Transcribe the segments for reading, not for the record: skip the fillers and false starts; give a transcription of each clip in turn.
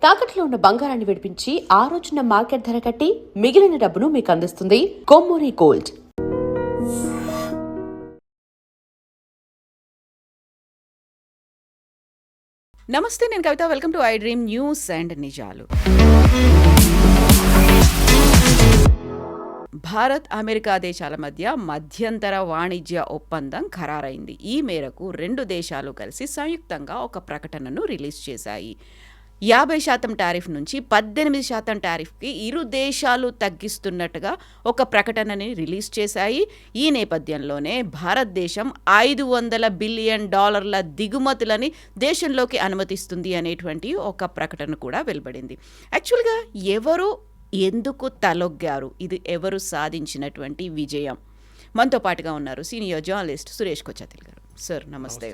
తాకట్లో ఉన్న బంగారాన్ని విడిపించి ఆ రోజున మార్కెట్ ధర కట్టి మిగిలిన డబ్బును మీకు అందిస్తుంది కొమ్మూరి గోల్డ్. నమస్తే, నేను Kavitha. Welcome to I dream news and నిజాలు. భారత్, అమెరికా దేశాల మధ్య మధ్యంతర వాణిజ్య ఒప్పందం ఖరారైంది. ఈ మేరకు రెండు దేశాలు కలిసి సంయుక్తంగా ఒక ప్రకటనను రిలీజ్ చేశాయి. 50% టారిఫ్ నుంచి 18% టారిఫ్కి ఇరు దేశాలు తగ్గిస్తున్నట్టుగా ఒక ప్రకటనని రిలీజ్ చేశాయి. ఈ నేపథ్యంలోనే భారతదేశం $500 బిలియన్ దిగుమతులని దేశంలోకి అనుమతిస్తుంది అనేటువంటి ఒక ప్రకటన కూడా వెలువడింది. యాక్చువల్గా ఎవరు ఎందుకు తలొగ్గారు? ఇది ఎవరు సాధించినటువంటి విజయం? మనతో పాటుగా ఉన్నారు సీనియర్ జర్నలిస్ట్ సురేష్ కొచ్చాతిల్ గారు. సార్ నమస్తే.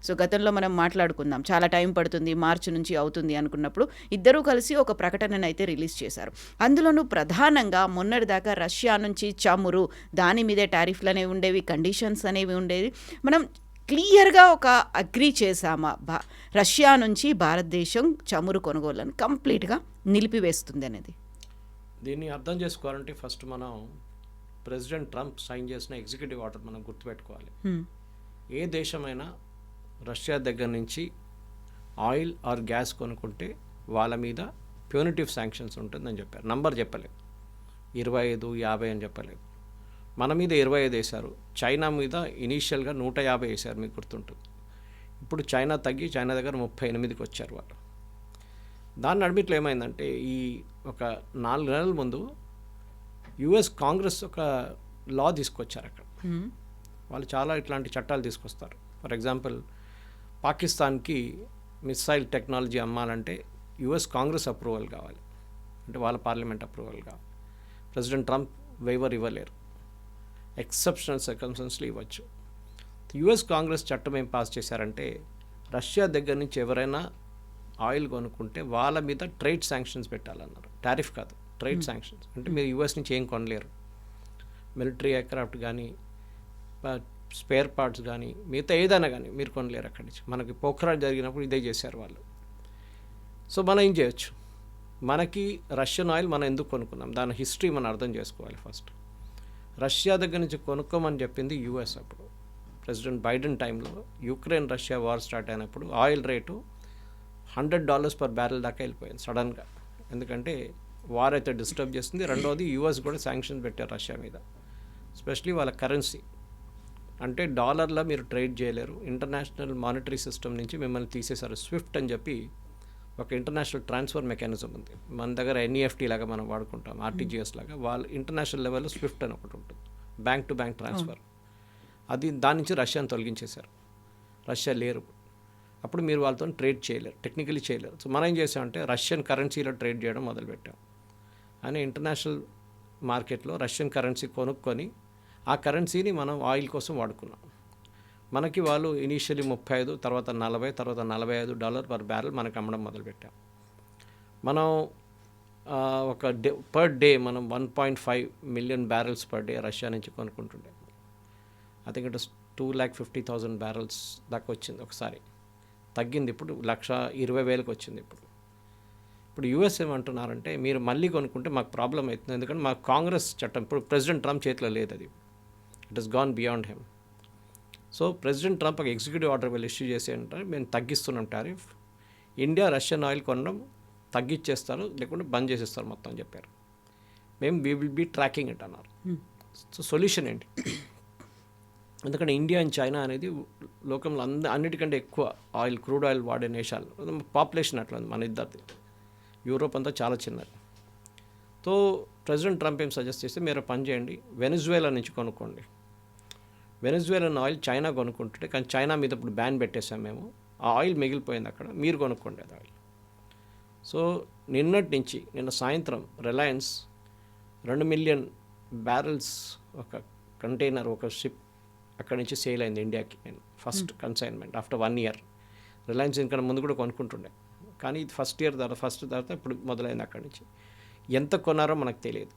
సో గతంలో మనం మాట్లాడుకుందాం, చాలా టైం పడుతుంది, మార్చి నుంచి అవుతుంది అనుకున్నప్పుడు ఇద్దరూ కలిసి ఒక ప్రకటనను అయితే రిలీజ్ చేశారు. అందులోనూ ప్రధానంగా మొన్నటిదాకా రష్యా నుంచి చమురు, దాని మీదే టారిఫ్లు అనేవి ఉండేవి, కండిషన్స్ అనేవి ఉండేవి. మనం క్లియర్గా ఒక అగ్రీ చేశామా, రష్యా నుంచి భారతదేశం చమురు కొనుగోళ్లను కంప్లీట్గా నిలిపివేస్తుంది అనేది? దీన్ని అర్థం చేసుకోవాలంటే ఫస్ట్ మనం ప్రెసిడెంట్ ట్రంప్ సైన్ చేసిన ఎగ్జిక్యూటివ్ ఆర్డర్ మనం గుర్తుపెట్టుకోవాలి. ఏ దేశమైనా రష్యా దగ్గర నుంచి ఆయిల్ ఆర్ గ్యాస్ కొనుక్కుంటే వాళ్ళ మీద ప్యూనిటివ్ శాంక్షన్స్ ఉంటుందని చెప్పారు. నంబర్ చెప్పలేదు, 25, 50 అని చెప్పలేదు. మన మీద 25 వేశారు. చైనా మీద ఇనీషియల్గా 150 వేశారు, మీకు గుర్తుంటుంది. ఇప్పుడు చైనా తగ్గి చైనా దగ్గర 38కి వచ్చారు వాళ్ళు. దాని నడిమిట్లో ఏమైందంటే ఈ ఒక 4 నెలల ముందు యుఎస్ కాంగ్రెస్ ఒక లా తీసుకొచ్చారు. అక్కడ వాళ్ళు చాలా ఇట్లాంటి చట్టాలు తీసుకొస్తారు. ఫర్ ఎగ్జాంపుల్, పాకిస్తాన్కి మిసైల్ టెక్నాలజీ అమ్మాలంటే యుఎస్ కాంగ్రెస్ అప్రూవల్ కావాలి, అంటే వాళ్ళ పార్లమెంట్ అప్రూవల్ కావాలి. ప్రెసిడెంట్ ట్రంప్ వేవర్ ఇవ్వలేరు, ఎక్సెప్షనల్ సర్కమ్స్టెన్స్లు ఇవ్వచ్చు. యుఎస్ కాంగ్రెస్ చట్టం ఏం పాస్ చేశారంటే రష్యా దగ్గర నుంచి ఎవరైనా ఆయిల్ కొనుక్కుంటే వాళ్ళ మీద ట్రేడ్ శాంక్షన్స్ పెట్టాలన్నారు. టారిఫ్ కాదు, ట్రేడ్ శాంక్షన్స్. అంటే మీరు యుఎస్ నుంచి ఏం కొనలేరు, మిలిటరీ ఎయిర్క్రాఫ్ట్ కానీ, స్పేర్ పార్ట్స్ కానీ, మిగతా ఏదైనా కానీ మీరు కొనలేరు అక్కడి నుంచి. మనకి పోఖ్రాన్ జరిగినప్పుడు ఇదే చేశారు వాళ్ళు. సో మనం ఏం చేయొచ్చు? మనకి రష్యన్ ఆయిల్ మనం ఎందుకు కొనుక్కున్నాం, దాని హిస్టరీ మనం అర్థం చేసుకోవాలి. ఫస్ట్ రష్యా దగ్గర నుంచి కొనుక్కోమని చెప్పింది యుఎస్. అప్పుడు ప్రెసిడెంట్ బైడెన్ టైంలో యుక్రెయిన్ రష్యా వార్ స్టార్ట్ అయినప్పుడు ఆయిల్ రేటు $100 పర్ బ్యారెల్ దాకా వెళ్ళిపోయింది సడన్గా. ఎందుకంటే వార్ అయితే డిస్టర్బ్ చేస్తుంది. రెండవది యుఎస్ కూడా శాంక్షన్స్ పెట్టారు రష్యా మీద, ఎస్పెషలీ వాళ్ళ కరెన్సీ. అంటే డాలర్లో మీరు ట్రేడ్ చేయలేరు, ఇంటర్నేషనల్ మానిటరీ సిస్టమ్ నుంచి మిమ్మల్ని తీసేశారు. స్విఫ్ట్ అని చెప్పి ఒక ఇంటర్నేషనల్ ట్రాన్స్ఫర్ మెకానిజం ఉంది. మన దగ్గర ఎన్ఈఎఫ్టీ లాగా మనం వాడుకుంటాం, ఆర్టీజీఎస్ లాగా. వాళ్ళు ఇంటర్నేషనల్ లెవెల్లో స్విఫ్ట్ అని ఒకటి ఉంటుంది, బ్యాంక్ టు బ్యాంక్ ట్రాన్స్ఫర్. అది దాని నుంచి రష్యాని తొలగించేశారు. రష్యా లేరు. అప్పుడు మీరు వాళ్ళతో ట్రేడ్ చేయలేరు, టెక్నికలీ చేయలేరు. సో మనం ఏం చేసామంటే రష్యన్ కరెన్సీలో ట్రేడ్ చేయడం మొదలుపెట్టాం. అని ఇంటర్నేషనల్ మార్కెట్లో రష్యన్ కరెన్సీ కొనుక్కొని ఆ కరెన్సీని మనం ఆయిల్ కోసం వాడుకున్నాం. మనకి వాళ్ళు ఇనీషియలీ 35, తర్వాత 40, తర్వాత $45 పర్ బ్యారెల్ మనకు అమ్మడం మొదలుపెట్టాం. మనం ఒక డే పర్ డే మనం 1.5 million barrels per day Russia నుంచి కొనుక్కుంటుండే. I think it is 250,000 barrels దాకా వచ్చింది ఒకసారి. తగ్గింది, ఇప్పుడు 120,000కి వచ్చింది. ఇప్పుడు యూఎస్ ఏమంటున్నారంటే మీరు మళ్ళీ కొనుక్కుంటే మాకు ప్రాబ్లం అవుతుంది, ఎందుకంటే మాకు కాంగ్రెస్ చట్టం ఇప్పుడు ప్రెసిడెంట్ ట్రంప్ చేతిలో లేదు, అది it has gone beyond him. So president Trump ఒక ఎగ్జిక్యూటివ్ ఆర్డర్ వీళ్ళు ఇష్యూ చేసి అంటే మేము తగ్గిస్తున్నాం టారిఫ్, ఇండియా రష్యన్ ఆయిల్ కొనడం తగ్గించేస్తారు, లేకుంటే బంద్ చేసేస్తారు మొత్తం అని చెప్పారు. మేము we will be tracking it అన్నారు. సో సొల్యూషన్ ఏంటి? ఎందుకంటే ఇండియా అండ్ చైనా అనేది లోకంలో అన్నిటికంటే ఎక్కువ ఆయిల్, క్రూడ్ ఆయిల్ వాడే దేశాలు. పాపులేషన్ అట్లా ఉంది మన ఇద్దరిది. యూరోప్ అంతా చాలా చిన్నది. సో ప్రెసిడెంట్ ట్రంప్ ఏం సజెస్ట్ చేస్తే మీరు పని చేయండి, వెనిజువేలా నుంచి కొనుక్కోండి. వెనిజువేలన్ ఆయిల్ చైనా కొనుక్కుంటుంటే, కానీ చైనా మీద ఇప్పుడు బ్యాన్ పెట్టేసాం మేము, ఆ ఆయిల్ మిగిలిపోయింది అక్కడ, మీరు కొనుక్కోండి అది ఆయిల్. సో నిన్న సాయంత్రం రిలయన్స్ 2 మిలియన్ బ్యారెల్స్ ఒక కంటైనర్, ఒక షిప్ అక్కడి నుంచి సేల్ అయింది ఇండియాకి. నేను first consignment after 1 year. Reliance ఇంకా ముందు కూడా కొనుక్కుంటుండే, కానీ ఇది ఫస్ట్ తర్వాత ఇప్పుడు మొదలైంది అక్కడి నుంచి. ఎంత కొన్నారో మనకు తెలియదు,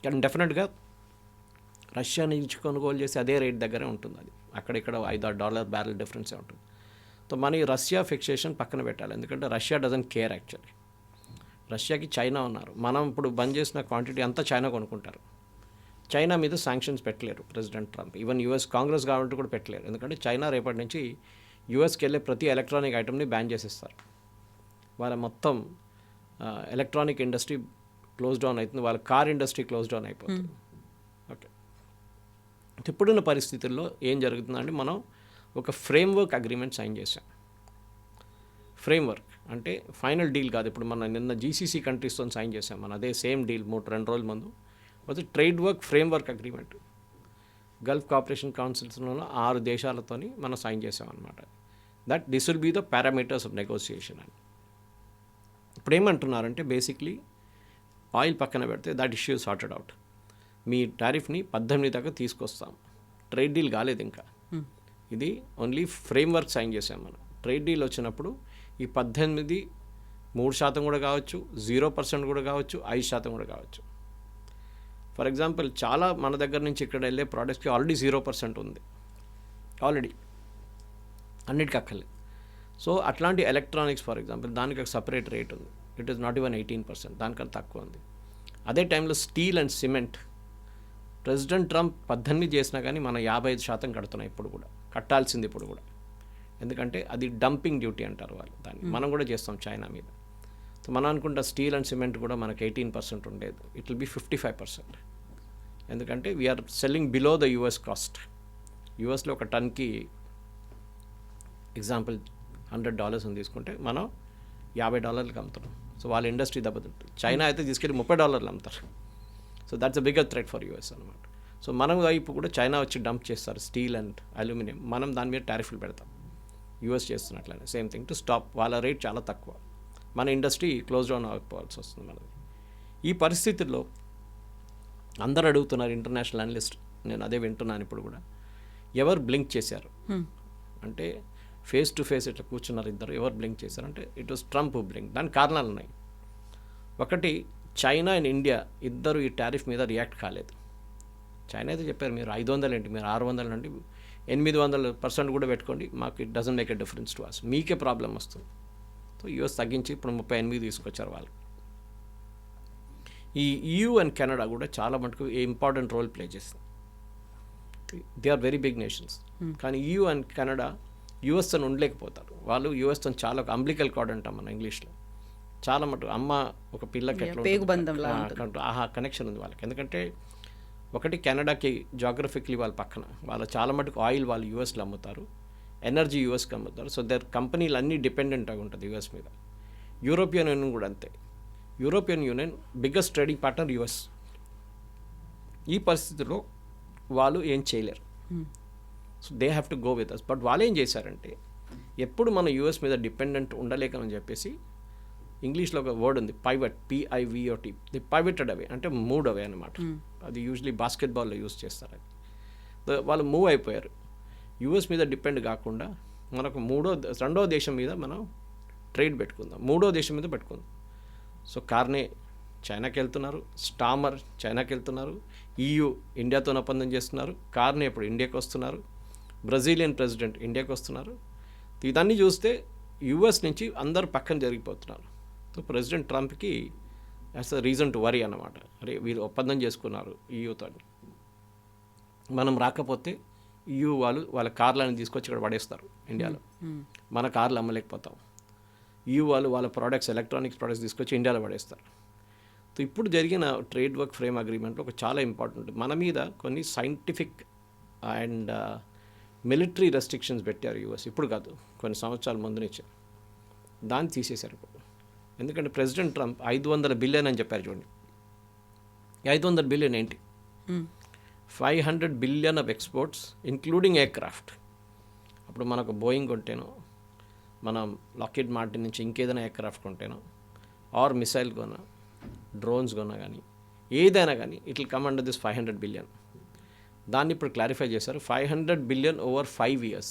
కానీ డెఫినెట్గా రష్యా నుంచి కొనుగోలు చేసి అదే రేట్ దగ్గరే ఉంటుంది. అది అక్కడిక్కడ $5 బ్యారెల్ డిఫరెన్సే ఉంటుంది. సో మన రష్యా ఫిక్సేషన్ పక్కన పెట్టాలి, ఎందుకంటే రష్యా డజంట్ కేర్ యాక్చువల్లీ. రష్యాకి చైనా ఉన్నారు. మనం ఇప్పుడు బంద్ చేసిన క్వాంటిటీ అంతా చైనా కొనుక్కుంటారు. చైనా మీద శాంక్షన్స్ పెట్టలేరు president Trump. Even US Congress government కూడా పెట్టలేరు. ఎందుకంటే చైనా రేపటి నుంచి యూఎస్కి వెళ్ళే ప్రతి ఎలక్ట్రానిక్ ఐటమ్ని బ్యాన్ చేసేస్తారు. వాళ్ళ మొత్తం ఎలక్ట్రానిక్ ఇండస్ట్రీ క్లోజ్ డౌన్ అవుతుంది, వాళ్ళ కార్ ఇండస్ట్రీ క్లోజ్ డౌన్ అయిపోతుంది. ఓకే, ఇప్పుడున్న పరిస్థితుల్లో ఏం జరుగుతుందంటే మనం ఒక ఫ్రేమ్వర్క్ అగ్రిమెంట్ సైన్ చేసాం. ఫ్రేమ్వర్క్ అంటే ఫైనల్ డీల్ కాదు. ఇప్పుడు మనం నిన్న జీసీసీ కంట్రీస్తో సైన్ చేసాం. మన అదే సేమ్ డీల్ 2 రోజుల ముందు అది trade work framework agreement. Gulf cooperation కౌన్సిల్స్లో 6 దేశాలతోని మనం సైన్ చేసాం అనమాట. That this will be the parameters of negotiation అని. ఇప్పుడు ఏమంటున్నారంటే బేసిక్లీ ఆయిల్ పక్కన పెడితే దట్ ఇష్యూ సార్టెడ్ అవుట్. మీ టారిఫ్ని 18 దాకా తీసుకొస్తాం. ట్రేడ్ డీల్ కాలేదు ఇంకా. ఇది ఓన్లీ ఫ్రేమ్వర్క్ సైన్ చేసాం మనం. ట్రేడ్ డీల్ వచ్చినప్పుడు ఈ 18 3% కూడా కావచ్చు, 0% కూడా కావచ్చు, 5% కూడా కావచ్చు. ఫర్ ఎగ్జాంపుల్ చాలా మన దగ్గర నుంచి ఇక్కడ వెళ్ళే ప్రోడక్ట్స్కి ఆల్రెడీ 0% ఉంది, ఆల్రెడీ అన్నిటికీ అక్కర్లేదు. సో అట్లాంటి ఎలక్ట్రానిక్స్ ఫర్ ఎగ్జాంపుల్ దానికి ఒక సపరేట్ రేట్ ఉంది. ఇట్ ఈస్ నాట్ ఈవెన్ 18%, దానికన్నా తక్కువ ఉంది. అదే టైంలో steel and cement president Trump 18 చేసినా కానీ మనం 55% కడుతున్నాం ఇప్పుడు కూడా, కట్టాల్సింది ఇప్పుడు కూడా. ఎందుకంటే అది డంపింగ్ డ్యూటీ అంటారు వాళ్ళు దాన్ని. మనం కూడా చేస్తాం చైనా మీద. సో మనం అనుకుంటా స్టీల్ అండ్ సిమెంట్ కూడా మనకు 18% ఉండేది, ఇట్ విల్ బి 55%. ఎందుకంటే we're selling below the US cost. యూఎస్లో ఒక టన్కి ఎగ్జాంపుల్ $100 అని తీసుకుంటే మనం $50 అమ్ముతున్నాం. సో వాళ్ళ ఇండస్ట్రీ దెబ్బతింటుంది. చైనా అయితే తీసుకెళ్ళి $30 అమ్ముతారు. So that's a bigger threat for US అనమాట. సో మనం వైపు కూడా చైనా వచ్చి డంప్ చేస్తారు స్టీల్ అండ్ అల్యూమినియం. మనం దాని మీద టారిఫ్లు పెడతాం. యూఎస్ చేస్తున్నట్లనే సేమ్ థింగ్ టు స్టాప్. వాళ్ళ రేట్ చాలా తక్కువ, మన ఇండస్ట్రీ క్లోజ్ డౌన్ అయిపోవాల్సి వస్తుంది మనది. ఈ పరిస్థితుల్లో అందరు అడుగుతున్నారు ఇంటర్నేషనల్ అనలిస్ట్, నేను అదే వింటున్నాను ఇప్పుడు కూడా, ఎవరు బ్లింక్ చేశారు అంటే ఫేస్ టు ఫేస్ ఇట్లా కూర్చున్నారు ఇద్దరు, ఎవరు బ్లింక్ చేశారంటే ఇట్ వాస్ ట్రంప్ బ్లింక్. దానికి కారణాలు ఉన్నాయి. ఒకటి, చైనా అండ్ ఇండియా ఇద్దరు ఈ టారిఫ్ మీద రియాక్ట్ కాలేదు. చైనా అయితే చెప్పారు మీరు 500 ఏంటి, మీరు 600 అండి, 800% కూడా పెట్టుకోండి, మాకు it doesn't make a difference to us, మీకే ప్రాబ్లం వస్తుంది. సో యూఎస్ తగ్గించి ఇప్పుడు 38 తీసుకొచ్చారు వాళ్ళు. ఈ EU అండ్ కెనడా కూడా చాలా మటుకు ఇంపార్టెంట్ రోల్ ప్లే చేస్తుంది. They are very big nations. కానీ EU అండ్ కెనడా యూఎస్తో ఉండలేకపోతారు. వాళ్ళు యూఎస్తో చాలా ఒక అంబ్లికల్ కార్డ్ అంటాం మన ఇంగ్లీష్లో. చాలా మటుకు అమ్మ ఒక పిల్లకి ఎట్లా కనెక్షన్ ఉంది వాళ్ళకి. ఎందుకంటే ఒకటి, కెనడాకి జాగ్రఫిక్లీ వాళ్ళ పక్కన, వాళ్ళ చాలా మటుకు ఆయిల్ వాళ్ళు యూఎస్లో అమ్ముతారు, ఎనర్జీ యూఎస్కి అమ్ముతారు. సో దేర్ కంపెనీలు అన్నీ డిపెండెంట్గా ఉంటుంది యూఎస్ మీద. యూరోపియన్ యూనియన్ కూడా అంతే. European Union biggest trading partner US. ఈ పరిస్థితిలో వాళ్ళు ఏం చేయలేరు. So they have to go with us. But వాళ్ళు ఏం చేశారంటే ఎప్పుడు మన యూఎస్ మీద డిపెండెంట్ ఉండలేకని చెప్పేసి ఇంగ్లీష్లో ఒక వర్డ్ ఉంది పైవట్, PIVOT. ది పైవటెడ్ అవే అంటే మూవ్ అవే అనమాట. అది యూజువలీ బాస్కెట్బాల్లో యూజ్ చేస్తారు. అది వాళ్ళు మూవ్ అయిపోయారు. యూఎస్ మీద డిపెండ్ కాకుండా మనకు రెండో దేశం మీద మనం ట్రేడ్ పెట్టుకుందాం, మూడో దేశం మీద పెట్టుకుందాం. సో కార్నే చైనాకి వెళ్తున్నారు, స్టామర్ చైనాకి వెళ్తున్నారు, EU ఇండియాతో ఒప్పందం చేస్తున్నారు, కార్నే ఇప్పుడు ఇండియాకి వస్తున్నారు, బ్రెజిలియన్ ప్రెసిడెంట్ ఇండియాకి వస్తున్నారు. ఇదన్నీ చూస్తే యూఎస్ నుంచి అందరు పక్కన జరిగిపోతున్నారు. సో ప్రెసిడెంట్ ట్రంప్కి as a reason to worry అన్నమాట. అరే వీళ్ళు ఒప్పందం చేసుకున్నారు EUతో, మనం రాకపోతే EU వాళ్ళు వాళ్ళ కార్లను తీసుకొచ్చి ఇక్కడ పడేస్తారు ఇండియాలో, మన కార్లు అమ్మలేకపోతాం. EU వాళ్ళు వాళ్ళ ప్రోడక్ట్స్, ఎలక్ట్రానిక్స్ ప్రోడక్ట్స్ తీసుకొచ్చి ఇండియాలో పడేస్తారు. సో ఇప్పుడు జరిగిన ట్రేడ్ వర్క్ ఫ్రేమ్ అగ్రిమెంట్లో ఒక చాలా ఇంపార్టెంట్, మన మీద కొన్ని సైంటిఫిక్ అండ్ మిలిటరీ రెస్ట్రిక్షన్స్ పెట్టారు యూఎస్. ఇప్పుడు కాదు, కొన్ని సంవత్సరాల ముందు నుంచి దాన్ని తీసేశారు ఇప్పుడు. ఎందుకంటే ప్రెసిడెంట్ ట్రంప్ 500 బిలియన్ అని చెప్పారు. చూడండి, 500 బిలియన్ ఏంటి? 500 billion of exports including aircraft. అప్పుడు మనకు బోయింగ్ కొంటేనో, మనం లాక్హీడ్ మార్టిన్ నుంచి ఇంకేదైనా ఎయిర్క్రాఫ్ట్ కొంటేనో, ఆర్ మిసైల్ కొన్నా, డ్రోన్స్ కొన్నా కానీ, ఏదైనా కానీ it will come under this 500 billion. దాన్ని ఇప్పుడు క్లారిఫై చేశారు, 500 బిలియన్ ఓవర్ 5 years.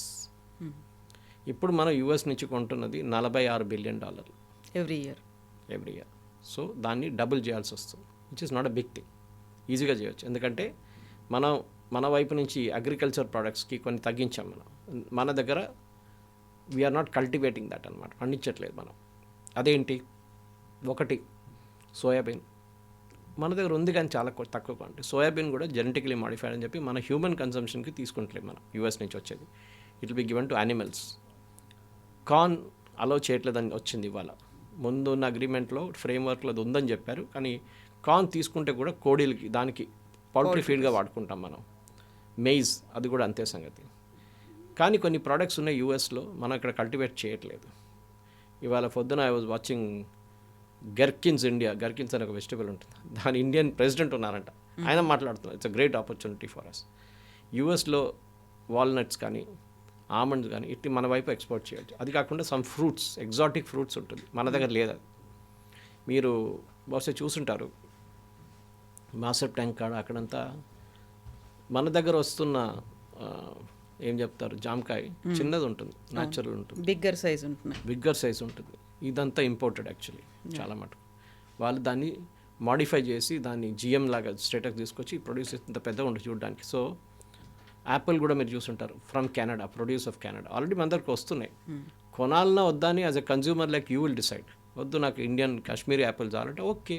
ఇప్పుడు మనం యూఎస్ నుంచి కొంటున్నది $46 బిలియన్ ఎవ్రీ ఇయర్. సో దాన్ని డబుల్ చేయాల్సి వస్తుంది, which is not a big thing. ఈజీగా చేయొచ్చు. ఎందుకంటే మన వైపు నుంచి అగ్రికల్చర్ ప్రోడక్ట్స్కి కొన్ని తగ్గించాం మనం. మన దగ్గర వీఆర్ నాట్ కల్టివేటింగ్ దట్ అనమాట, పండించట్లేదు మనం. అదేంటి, ఒకటి సోయాబీన్ మన దగ్గర ఉంది కానీ చాలా తక్కువ క్వాంటిటీ. సోయాబీన్ కూడా జెనెటికలీ మాడిఫైడ్ అని చెప్పి మన హ్యూమన్ కన్సంప్షన్కి తీసుకుంటలేం మనం, యూఎస్ నుంచి వచ్చేది. It will be given to animals. Corn allow చేయట్లేదని వచ్చింది ఇవాళ. ముందు ఉన్న అగ్రిమెంట్లో ఫ్రేమ్వర్క్లో అది ఉందని చెప్పారు, కానీ కార్న్ తీసుకుంటే కూడా కోడీలకి దానికి పౌల్ట్రీ ఫీడ్గా వాడుకుంటాం మనం. మెయిజ్ అది కూడా అంతే సంగతి. కానీ కొన్ని ప్రోడక్ట్స్ ఉన్నాయి యూఎస్లో, మనం ఇక్కడ కల్టివేట్ చేయట్లేదు. ఇవాళ పొద్దున ఐ వాజ్ వాచింగ్ గర్కిన్స్ అని ఒక వెజిటబుల్ ఉంటుంది, దాని ఇండియన్ ప్రెసిడెంట్ ఉన్నారంట, ఆయన మాట్లాడుతున్నారు it's a great opportunity for us. యూఎస్లో వాల్నట్స్ కానీ ఆమండ్స్ కానీ ఇట్టి మన వైపు ఎక్స్పోర్ట్ చేయొచ్చు. అది కాకుండా సమ్ ఫ్రూట్స్, ఎగ్జాటిక్ ఫ్రూట్స్ ఉంటుంది, మన దగ్గర లేదు అది. మీరు బహుశా చూసుంటారు మాసప్ ట్యాంక్ కాడ అక్కడంతా మన దగ్గర వస్తున్న ఏం చెప్తారు జామకాయ చిన్నది ఉంటుంది, న్యాచురల్ ఉంటుంది, బిగ్గర్ సైజ్ ఉంటుంది. ఇదంతా ఇంపోర్టెడ్ యాక్చువల్లీ చాలా మటుకు. వాళ్ళు దాన్ని మాడిఫై చేసి దాన్ని జిఎం లాగా స్టేటస్ తీసుకొచ్చి ప్రొడ్యూస్ చేస్తే పెద్దగా ఉంటుంది చూడడానికి. సో యాపిల్ కూడా మీరు చూసుంటారు, from Canada, produce of Canada. Already మన దగ్గరకు వస్తున్నాయి. కొనాలన్నా వద్దా అని as a consumer like you will decide. వద్దు నాకు ఇండియన్ కాశ్మీరీ యాపిల్ చాలంటే ఓకే,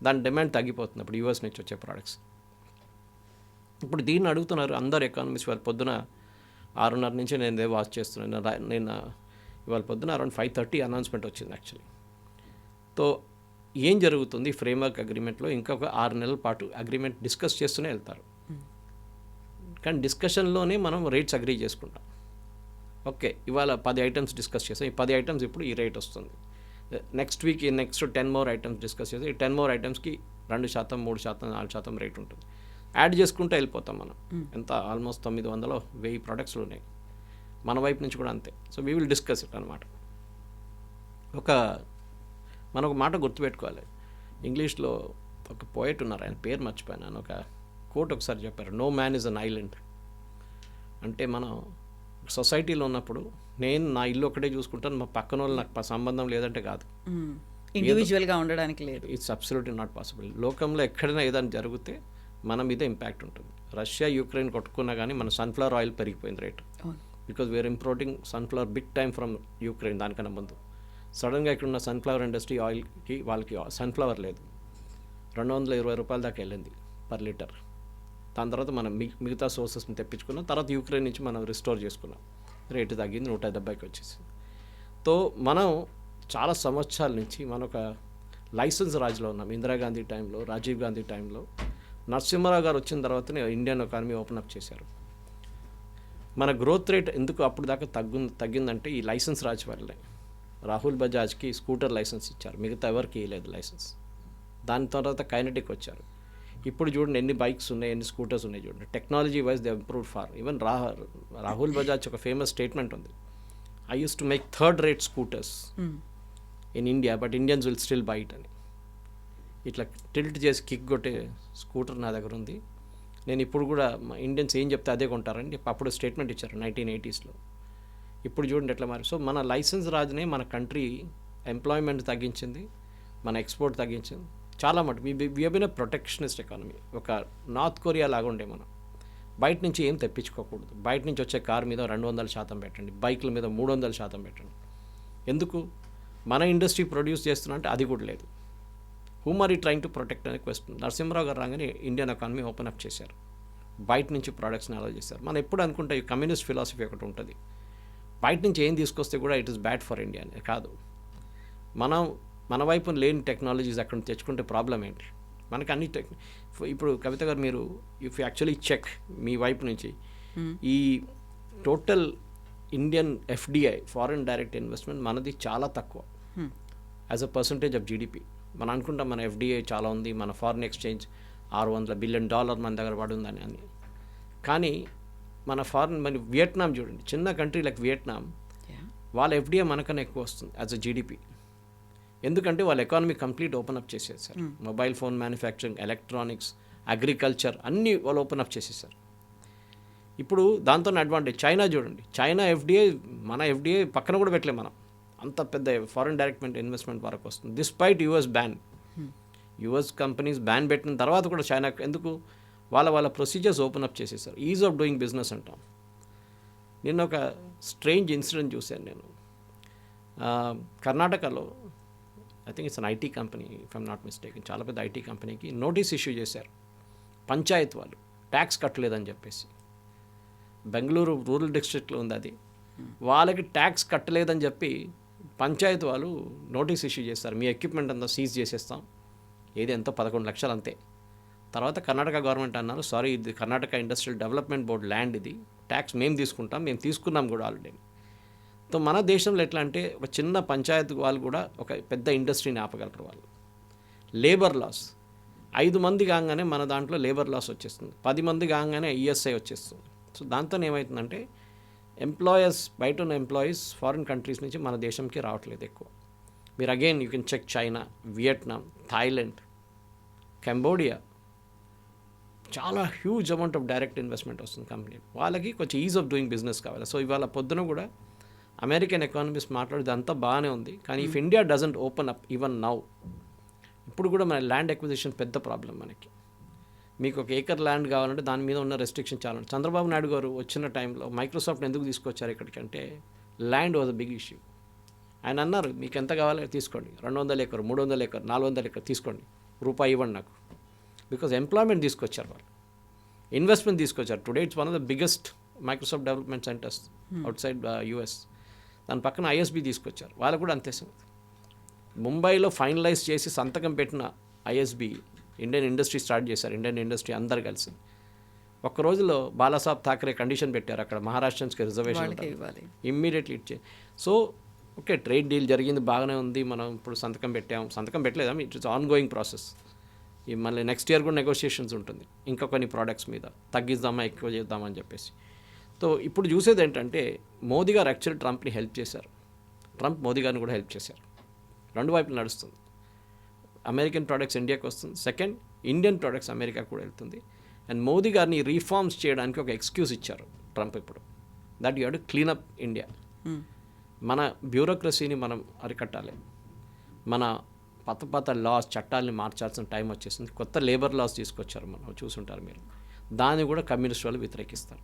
దాని డిమాండ్ తగ్గిపోతుంది అప్పుడు యూఎస్ నుంచి వచ్చే ప్రోడక్ట్స్. ఇప్పుడు దీన్ని అడుగుతున్నారు అందరు ఎకానమిస్ట్. వాళ్ళు పొద్దున 6:30 నుంచి నేను వాచ్ చేస్తున్నాను. నేను ఇవాళ పొద్దున అరౌండ్ 5:30 అనౌన్స్మెంట్ వచ్చింది యాక్చువల్లీ. తో ఏం జరుగుతుంది ఫ్రేమ్వర్క్ అగ్రిమెంట్లో? ఇంకొక 6 నెలల పాటు అగ్రిమెంట్ డిస్కస్ చేస్తూనే వెళ్తారు. కానీ డిస్కషన్లోనే మనం రేట్స్ అగ్రీ చేసుకుంటాం. ఓకే, ఇవాళ 10 ఐటమ్స్ డిస్కస్ చేసాం, ఈ 10 ఐటమ్స్ ఇప్పుడు ఈ రేట్ వస్తుంది. Next week next 10 more items discuss చేసాం, ఈ 10 మోర్ ఐటమ్స్కి 2%, 3%, 4% రేట్ ఉంటుంది. యాడ్ చేసుకుంటూ వెళ్ళిపోతాం మనం. ఎంత ఆల్మోస్ట్ 900, 1000 ప్రొడక్ట్స్లు ఉన్నాయి. మన వైపు నుంచి కూడా అంతే. So we will discuss it అనమాట. మనం ఒక మాట గుర్తుపెట్టుకోవాలి. ఇంగ్లీష్లో ఒక పోయెట్ ఉన్నారు, ఆయన పేరు మర్చిపోయాను. ఒక కోట్ ఒకసారి చెప్పారు, no man is an island. అంటే మనం సొసైటీలో ఉన్నప్పుడు నేను నా ఇల్లు ఒకటే చూసుకుంటాను, మా పక్కన వాళ్ళు నాకు సంబంధం లేదంటే కాదు, ఇండివిజువల్గా ఉండడానికి లేదు. It's absolutely not possible. లోకంలో ఎక్కడైనా ఏదైనా జరిగితే మన మీద ఇంపాక్ట్ ఉంటుంది. రష్యా యుక్రెయిన్ కొట్టుకున్నా కానీ మన సన్ఫ్లవర్ ఆయిల్ పెరిగిపోయింది rate, because we're importing sunflower big time from Ukraine. దానికన్నా ముందు సడన్గా ఇక్కడున్న సన్ఫ్లవర్ ఇండస్ట్రీ ఆయిల్కి వాళ్ళకి సన్ఫ్లవర్ లేదు, 220 రూపాయల దాకా వెళ్ళింది పర్ లీటర్. దాని తర్వాత మనం మిగతా సోర్సెస్ని తెప్పించుకున్నాం. తర్వాత యుక్రెయిన్ నుంచి మనం రిస్టోర్ చేసుకున్నాం, రేటు తగ్గింది, 170కి వచ్చేసింది. తో మనం చాలా సంవత్సరాల నుంచి మనం ఒక లైసెన్స్ రాజులో ఉన్నాం. ఇందిరాగాంధీ టైంలో, రాజీవ్ గాంధీ టైంలో, నరసింహారావు గారు వచ్చిన తర్వాతనే ఇండియన్ ఎకానమీ ఓపెన్ అప్ చేశారు. మన గ్రోత్ రేట్ ఎందుకు అప్పుడు దాకా తగ్గిందంటే ఈ లైసెన్స్ రాజు వల్లే. రాహుల్ బజాజ్కి స్కూటర్ లైసెన్స్ ఇచ్చారు, మిగతా ఎవరికి ఇవ్వలేదు లైసెన్స్. దాని తర్వాత కైనటిక్ వచ్చారు. ఇప్పుడు చూడండి ఎన్ని బైక్స్ ఉన్నాయి, ఎన్ని స్కూటర్స్ ఉన్నాయి చూడండి. Technology wise they improved far. Even Rahul Bajaj ఒక ఫేమస్ స్టేట్మెంట్ ఉంది, I use to make third rate scooters in India but Indians will still buy it అని. ఇట్లా టిల్ట్ చేసి కిక్ కొట్టే స్కూటర్ నా దగ్గర ఉంది. నేను ఇప్పుడు కూడా మా ఇండియన్స్ ఏం చెప్తే అదే కొంటారని అప్పుడు స్టేట్మెంట్ ఇచ్చారు 1980sలో. ఇప్పుడు చూడండి ఎట్లా మారి. సో మన లైసెన్స్ రాజునే మన కంట్రీ ఎంప్లాయ్మెంట్ తగ్గించింది, మన ఎక్స్పోర్ట్ తగ్గించింది చాలా మటుకు. We been a protectionist economy. ఒక నార్త్ కొరియా లాగా ఉండే మనం. బయట నుంచి ఏం తెప్పించుకోకూడదు. బయట నుంచి వచ్చే కార్ మీద 200% పెట్టండి, బైక్ల మీద 300% పెట్టండి. ఎందుకు? మన ఇండస్ట్రీ ప్రొడ్యూస్ చేస్తున్నా అంటే అది కూడా లేదు. Whom are you trying to protect అనే క్వశ్చన్. నరసింహరావు గారు రాగానే ఇండియన్ ఎకానమీ ఓపెన్ అప్ చేశారు, బయట నుంచి ప్రోడక్ట్స్ని అలౌ చేశారు. మనం ఎప్పుడు అనుకుంటే ఈ కమ్యూనిస్ట్ ఫిలాసఫీ ఒకటి ఉంటుంది, బయట నుంచి ఏం తీసుకొస్తే కూడా it is bad for India అని. కాదు, మన వైపు లేని టెక్నాలజీస్ అక్కడ తెచ్చుకుంటే ప్రాబ్లం ఏంటి? మనకి అన్ని ఇప్పుడు కవిత గారు మీరు ఇఫ్ యాక్చువల్లీ చెక్ మీ వైపు నుంచి ఈ total Indian FDI foreign direct investment మనది చాలా తక్కువ as a percentage of GDP. మనం అనుకుంటాం మన ఎఫ్డిఐ చాలా ఉంది, మన ఫారిన్ ఎక్స్చేంజ్ $600 బిలియన్ మన దగ్గర పడుందని అని. కానీ మన వియట్నాం చూడండి, చిన్న కంట్రీ లైక్ వియట్నాం, వాళ్ళ ఎఫ్డిఐ మనకన్నా ఎక్కువ వస్తుంది యాజ్ అ జీడిపి. ఎందుకంటే వాళ్ళ ఎకానమీ కంప్లీట్ ఓపెన్ అప్ చేసేసారు. Mobile phone manufacturing, electronics, agriculture అన్నీ వాళ్ళు ఓపెన్ అప్ చేసేసారు. ఇప్పుడు దాంతో అడ్వాంటేజ్ చైనా చూడండి, చైనా ఎఫ్డిఐ మన ఎఫ్డిఐ పక్కన కూడా పెట్టలేము మనం, అంత పెద్ద ఫారిన్ డైరెక్ట్ ఇన్వెస్ట్మెంట్ వరకు వస్తుంది. Despite US ban, US companies ban పెట్టిన తర్వాత కూడా చైనా ఎందుకు వాళ్ళ ప్రొసీజర్స్ ఓపెన్ అప్ చేసేసారు. ఈజ్ ఆఫ్ డూయింగ్ బిజినెస్ అంటాం. నిన్న ఒక స్ట్రేంజ్ ఇన్సిడెంట్ చూశాను నేను. కర్ణాటకలో I think it's an IT company if I'm not mistake, చాలా పెద్ద ఐటీ కంపెనీకి నోటీస్ ఇష్యూ చేశారు పంచాయత్ వాళ్ళు ట్యాక్స్ కట్టలేదని చెప్పేసి. బెంగళూరు రూరల్ డిస్ట్రిక్ట్లో ఉంది అది. వాళ్ళకి ట్యాక్స్ కట్టలేదని చెప్పి పంచాయత్ వాళ్ళు నోటీస్ ఇష్యూ చేస్తారు, మీ ఎక్విప్మెంట్ అంతా సీజ్ చేసేస్తాం, ఏది ఎంతో 11 లక్షలు అంతే. తర్వాత కర్ణాటక గవర్నమెంట్ అన్నారు, సారీ ఇది Karnataka industrial development board land, ఇది ట్యాక్స్ మేము తీసుకుంటాం, మేము తీసుకున్నాం కూడా ఆల్రెడీ. సో మన దేశంలో ఎట్లా అంటే ఒక చిన్న పంచాయత్ వాళ్ళు కూడా ఒక పెద్ద ఇండస్ట్రీని ఆపగలరు వాళ్ళు. లేబర్ లాస్ 5 మంది కాగానే మన దాంట్లో లేబర్ లాస్ వచ్చేస్తుంది, 10 మంది కాగానే ఈఎస్ఐ వచ్చేస్తుంది. సో దాంతో ఏమవుతుందంటే ఎంప్లాయర్స్, బయట ఉన్న ఎంప్లాయీస్ ఫారిన్ కంట్రీస్ నుంచి మన దేశంకి రావట్లేదు ఎక్కువ. మీరు again you can check China, Vietnam, Thailand, Cambodia, చాలా huge amount of direct investment వస్తుంది కంపెనీ. వాళ్ళకి కొంచెం ఈజ్ ఆఫ్ డూయింగ్ బిజినెస్ కావాలి. సో ఇవాళ పొద్దున కూడా అమెరికన్ ఎకానమిస్ట్ మాట్లాడేది అంతా బాగానే ఉంది, కానీ if India doesn't open up even now, ఇప్పుడు కూడా మన ల్యాండ్ ఎక్విజిషన్ పెద్ద ప్రాబ్లం మనకి. మీకు ఒక ఏకర్ ల్యాండ్ కావాలంటే దాని మీద ఉన్న రెస్ట్రిక్షన్ చాలా. చంద్రబాబు నాయుడు గారు వచ్చిన టైంలో మైక్రోసాఫ్ట్ ఎందుకు తీసుకొచ్చారు ఇక్కడికి అంటే land was a big issue. ఆయన అన్నారు, మీకు ఎంత కావాలో తీసుకోండి, 200 ఎకర్, 300 ఎకర్, 400 ఎకర్ తీసుకోండి, రూపాయి ఇవ్వండి నాకు. బికాజ్ ఎంప్లాయ్మెంట్ తీసుకొచ్చారు వాళ్ళు, ఇన్వెస్ట్మెంట్ తీసుకొచ్చారు. Today it's one of the biggest Microsoft development centres out side US. దాని పక్కన ఐఎస్బి తీసుకొచ్చారు, వాళ్ళు కూడా అంతే సంగతి. ముంబైలో ఫైనలైజ్ చేసి సంతకం పెట్టిన ఐఎస్బి ఇండియన్ ఇండస్ట్రీ స్టార్ట్ చేశారు, ఇండియన్ ఇండస్ట్రీ అందరు కలిసి. ఒక్క రోజులో బాలాసాహెబ్ థాకరే కండిషన్ పెట్టారు, అక్కడ మహారాష్ట్రన్స్కి రిజర్వేషన్ ఇమ్మీడియట్లీ ఇచ్చే. సో ఓకే, ట్రేడ్ డీల్ జరిగింది, బాగానే ఉంది, మనం ఇప్పుడు సంతకం పెట్టాం, సంతకం పెట్టలేదా, ఇట్స్ ఆన్ గోయింగ్ ప్రాసెస్. ఈ మళ్ళీ నెక్స్ట్ ఇయర్ కూడా నెగోషియేషన్స్ ఉంటుంది ఇంకా కొన్ని ప్రోడక్ట్స్ మీద, తగ్గిద్దామా ఎక్కువ చేద్దామా అని చెప్పేసి. సో ఇప్పుడు చూసేది ఏంటంటే మోదీ గారు యాక్చువల్లీ ట్రంప్ని హెల్ప్ చేశారు, ట్రంప్ మోదీ గారిని కూడా హెల్ప్ చేశారు. రెండు వైపులు నడుస్తుంది. అమెరికన్ ప్రోడక్ట్స్ ఇండియాకి వస్తుంది, సెకండ్ ఇండియన్ ప్రోడక్ట్స్ అమెరికాకు కూడా వెళ్తుంది. అండ్ మోదీ గారిని రీఫార్మ్స్ చేయడానికి ఒక ఎక్స్క్యూజ్ ఇచ్చారు ట్రంప్ ఇప్పుడు, that you have to cleanup India. మన బ్యూరోక్రసీని మనం అరికట్టాలి, మన పాత లాస్ చట్టాలని మార్చాల్సిన టైం వచ్చేసింది. కొత్త లేబర్ లాస్ తీసుకొచ్చారు, మనం చూసుంటారు మీరు, దాన్ని కూడా కమ్యూనిస్ట్ వాళ్ళు వ్యతిరేకిస్తారు.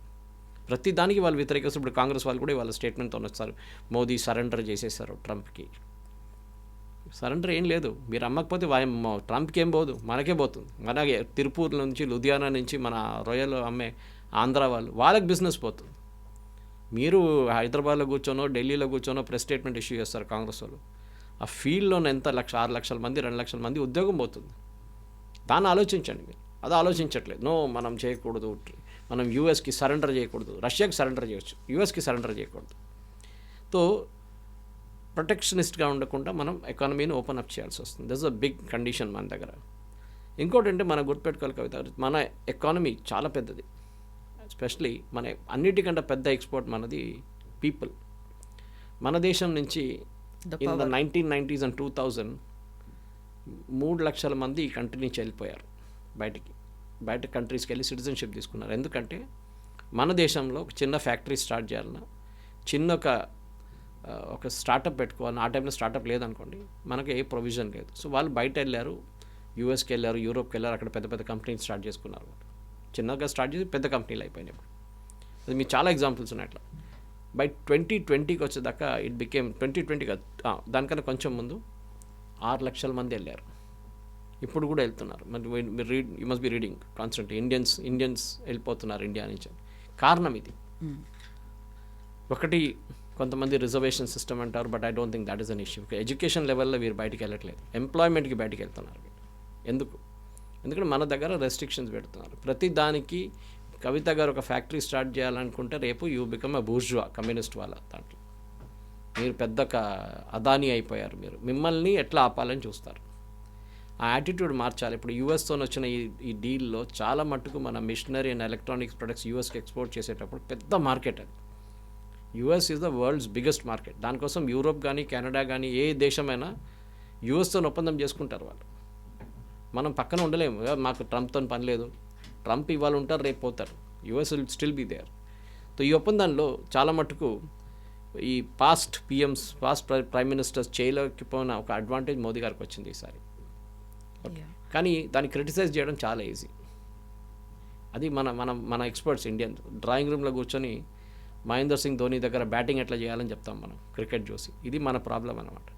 ప్రతి దానికి వాళ్ళు వ్యతిరేకిస్తారు. ఇప్పుడు కాంగ్రెస్ వాళ్ళు కూడా వాళ్ళ స్టేట్మెంట్తో వస్తారు, మోదీ సరెండర్ చేసేసారు ట్రంప్కి. సరెండర్ ఏం లేదు, మీరు అమ్మకపోతే ట్రంప్కి ఏం పోదు, మనకే పోతుంది. మనకే తిరుపూర్ నుంచి, లుధియానా నుంచి మన రొయ్యలు అమ్మే ఆంధ్ర వాళ్ళు, వాళ్ళకి బిజినెస్ పోతుంది. మీరు హైదరాబాద్లో కూర్చోనో ఢిల్లీలో కూర్చోనో ప్రెస్ స్టేట్మెంట్ ఇష్యూ చేస్తారు కాంగ్రెస్ వాళ్ళు. ఆ ఫీల్డ్లోనే ఎంత 6 లక్షల మంది 2 లక్షల మంది ఉద్యోగం పోతుంది. దాన్ని ఆలోచించండి మీరు, అది ఆలోచించట్లేదు. నో మనం చేయకూడదు, మనం యూఎస్కి సరెండర్ చేయకూడదు, రష్యాకి సరెండర్ చేయొచ్చు, యూఎస్కి సరెండర్ చేయకూడదు. సో ప్రొటెక్షనిస్ట్గా ఉండకుండా మనం ఎకానమీని ఓపెన్ అప్ చేయాల్సి వస్తుంది. దట్స్ అ బిగ్ కండిషన్ మన దగ్గర. ఇంకోటి అంటే మనం గుర్తుపెట్టుకోవాలి కవిత, మన ఎకానమీ చాలా పెద్దది. ఎస్పెషలీ మన అన్నిటికంటే పెద్ద ఎక్స్పోర్ట్ మనది పీపుల్. మన దేశం నుంచి ఇన్ ద 1990s and 2000 3 లక్షల మంది ఈ కంట్రీ నుంచి వెళ్ళిపోయారు బయట కంట్రీస్కి వెళ్ళి సిటిజన్షిప్ తీసుకున్నారు. ఎందుకంటే మన దేశంలో ఒక చిన్న ఫ్యాక్టరీ స్టార్ట్ చేయాలన్నా, చిన్న ఒక స్టార్టప్ పెట్టుకోవాలన్నా, ఆ టైంలో స్టార్టప్ లేదనుకోండి, మనకి ఏ ప్రొవిజన్ లేదు. సో వాళ్ళు బయట వెళ్ళారు, యూఎస్కి వెళ్ళారు, యూరోప్కి వెళ్ళారు, అక్కడ పెద్ద పెద్ద కంపెనీలు స్టార్ట్ చేసుకున్నారు. వాళ్ళు చిన్నగా స్టార్ట్ చేసి పెద్ద కంపెనీలు అయిపోయినాయి. ఇప్పుడు అది మీకు చాలా ఎగ్జాంపుల్స్ ఉన్నాయి అట్లా. బై 2020కి వచ్చేదాకా ఇట్ బికేమ్ 2020 దానికన్నా కొంచెం ముందు 6 లక్షల మంది వెళ్ళారు, ఇప్పుడు కూడా వెళ్తున్నారు. మరి మీరు you must be reading constant, Indians వెళ్ళిపోతున్నారు ఇండియా నుంచి. కారణం ఇది ఒకటి, కొంతమంది రిజర్వేషన్ సిస్టమ్ అంటారు, but I don't think that is an issue. Education లెవెల్లో వీరు బయటికి వెళ్ళట్లేదు, ఎంప్లాయ్మెంట్కి బయటికి వెళ్తున్నారు. ఎందుకంటే మన దగ్గర రెస్ట్రిక్షన్స్ పెడుతున్నారు ప్రతి దానికి. కవిత గారు ఒక ఫ్యాక్టరీ స్టార్ట్ చేయాలనుకుంటే రేపు you become a bourgeois, communist వాళ్ళ దాంట్లో మీరు పెద్ద అదానీ అయిపోయారు. మిమ్మల్ని ఎట్లా ఆపాలని చూస్తారు. ఆ యాటిట్యూడ్ మార్చాలి. ఇప్పుడు యూఎస్తో వచ్చిన ఈ డీల్లో చాలా మట్టుకు మన మిషనరీ అండ్ ఎలక్ట్రానిక్స్ ప్రొడక్ట్స్ యూఎస్కి ఎక్స్పోర్ట్ చేసేటప్పుడు పెద్ద మార్కెట్ అది. US is the world's biggest market. దానికోసం యూరోప్ కానీ కెనడా కానీ ఏ దేశమైనా యూఎస్తో ఒప్పందం చేసుకుంటారు వాళ్ళు. మనం పక్కన ఉండలేము, మాకు ట్రంప్తో పని లేదు, ట్రంప్ ఇవాళ ఉంటారు రేపు పోతారు, US will still be there. So ఈ ఒప్పందంలో చాలా మట్టుకు ఈ పాస్ట్ ప్రైమ్ మినిస్టర్స్ చేయలేకపోయిన ఒక అడ్వాంటేజ్ మోదీ గారికి వచ్చింది ఈసారి. కానీ దాన్ని క్రిటిసైజ్ చేయడం చాలా ఈజీ. అది మన ఎక్స్పర్ట్స్ ఇండియన్ డ్రాయింగ్ రూమ్లో కూర్చొని మహేందర్ సింగ్ ధోని దగ్గర బ్యాటింగ్ ఎట్లా చేయాలని చెప్తాం మనం, క్రికెట్ చూసి. ఇది మన ప్రాబ్లం అన్నమాట.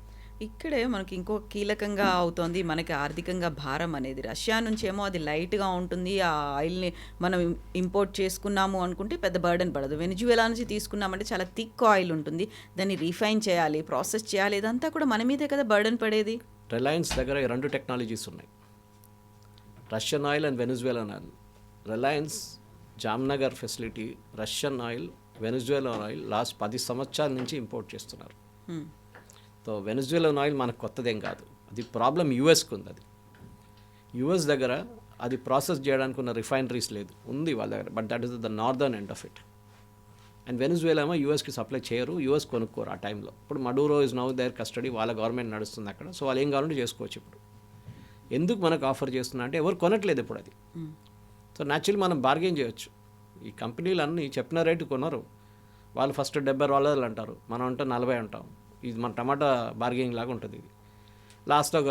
ఇక్కడే మనకి ఇంకో కీలకంగా అవుతోంది మనకి ఆర్థికంగా భారం అనేది. రష్యా నుంచేమో అది లైట్‌గా ఉంటుంది. ఆ ఆయిల్‌ని మనం ఇంపోర్ట్ చేసుకున్నాము అనుకుంటే పెద్ద బర్డెన్ పడదు. వెనిజువేలా నుంచి తీసుకున్నామంటే చాలా థిక్ ఆయిల్ ఉంటుంది. దాన్ని రిఫైన్ చేయాలి, ప్రాసెస్ చేయాలి. ఇదంతా కూడా మన మీదే కదా బర్డెన్ పడేది. రిలయన్స్ దగ్గర ఈ 2 టెక్నాలజీస్ ఉన్నాయి, Russian oil and Venezuelan oil. Reliance Jamnagar facility Russian oil, Venezuelan oil last 10 సంవత్సరాల నుంచి ఇంపోర్ట్ చేస్తున్నారు. సో వెనిజువేలన్ ఆయిల్ మనకు కొత్తదేం కాదు, అది ప్రాబ్లం యూఎస్కి ఉంది. అది యూఎస్ దగ్గర అది ప్రాసెస్ చేయడానికి ఉన్న రిఫైనరీస్ లేదు, ఉంది వాళ్ళ దగ్గర, but that is the northern end of it. And Venezuela ఏమో యూఎస్కి సప్లై చేయరు, యూఎస్ కొనుక్కోరు ఆ టైంలో. ఇప్పుడు Maduro is now their custody, వాళ్ళ గవర్నమెంట్ నడుస్తుంది అక్కడ. సో వాళ్ళు ఏం కావాలంటే చేసుకోవచ్చు. ఇప్పుడు ఎందుకు మనకు ఆఫర్ చేస్తున్నా అంటే ఎవరు కొనట్లేదు ఇప్పుడు అది. సో న్యాచురల్ మనం బార్గెన్ చేయొచ్చు. ఈ కంపెనీలు అన్నీ చెప్పిన రేటు కొనరు, వాళ్ళు ఫస్ట్ $70 అంటారు, మనం అంటే 40 అంటాం. ఇది మన టమాటా బార్గెనింగ్ లాగా ఉంటుంది. ఇది లాస్ట్ ఒక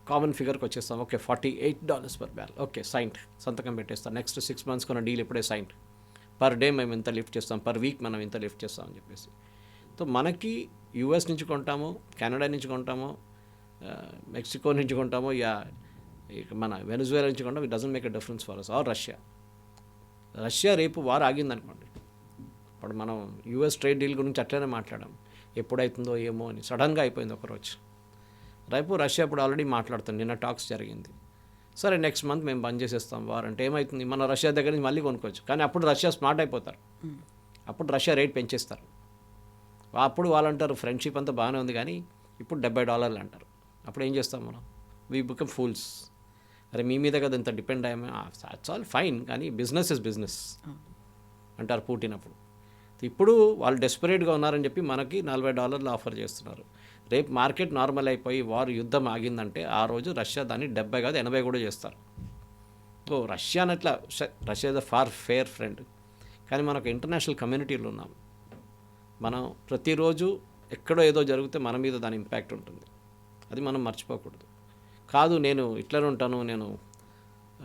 కామన్ ఫిగర్కి వచ్చేస్తాం, okay $48 per barrel, okay signed, సంతకం పెట్టేస్తాం. నెక్స్ట్ 6 months కొన్న డీల్ ఇప్పుడే సైంట్, పర్ డే మేము ఇంత లిఫ్ట్ చేస్తాం, పర్ వీక్ మనం ఇంత లిఫ్ట్ చేస్తాం అని చెప్పేసి. సో మనకి యూఎస్ నుంచి కొంటామో, కెనడా నుంచి కొంటామో, మెక్సికో నుంచి కొంటామో, మన వెనిజువేలా నుంచి కొంటామో, it doesn't make a difference for us. Or Russia రేపు వార్ ఆగిందనుకోండి, ఇప్పుడు మనం యూఎస్ ట్రేడ్ డీల్ గురించి అట్లనే మాట్లాడాం, ఎప్పుడైతుందో ఏమో అని. సడన్గా అయిపోయింది ఒకరోజు. రేపు రష్యా ఇప్పుడు ఆల్రెడీ మాట్లాడుతుంది, నిన్న టాక్స్ జరిగింది. సరే నెక్స్ట్ మంత్ మేము బంద్ చేసేస్తాం వార్ అంటే ఏమవుతుంది, మన రష్యా దగ్గర నుంచి మళ్ళీ కొనుక్కోవచ్చు. కానీ అప్పుడు రష్యా స్మార్ట్ అయిపోతారు, అప్పుడు రష్యా రేట్ పెంచేస్తారు. అప్పుడు వాళ్ళు అంటారు ఫ్రెండ్షిప్ అంతా బాగానే ఉంది కానీ ఇప్పుడు $70 అంటారు. అప్పుడు ఏం చేస్తాం మనం, వీ బికమ్ ఫూల్స్. అరే మీ మీద కదా ఇంత డిపెండ్ అయ్యాము, దాట్స్ ఆల్ ఫైన్, కానీ బిజినెస్ ఇస్ బిజినెస్ అంటారు పుటిన్. అప్పుడు ఇప్పుడు వాళ్ళు డెస్పరేట్గా ఉన్నారని చెప్పి మనకి $40 ఆఫర్ చేస్తున్నారు. రేపు మార్కెట్ నార్మల్ అయిపోయి వారు యుద్ధం ఆగిందంటే ఆ రోజు రష్యా దాన్ని 70 కాదు 80 కూడా చేస్తారు. సో రష్యా అట్లా, Russia is a far fair friend. కానీ మనకు ఇంటర్నేషనల్ కమ్యూనిటీలో ఉన్నాం, మనం ప్రతిరోజు ఎక్కడో ఏదో జరిగితే మన మీద దాని ఇంపాక్ట్ ఉంటుంది, అది మనం మర్చిపోకూడదు. కాదు నేను ఇట్లనే ఉంటాను, నేను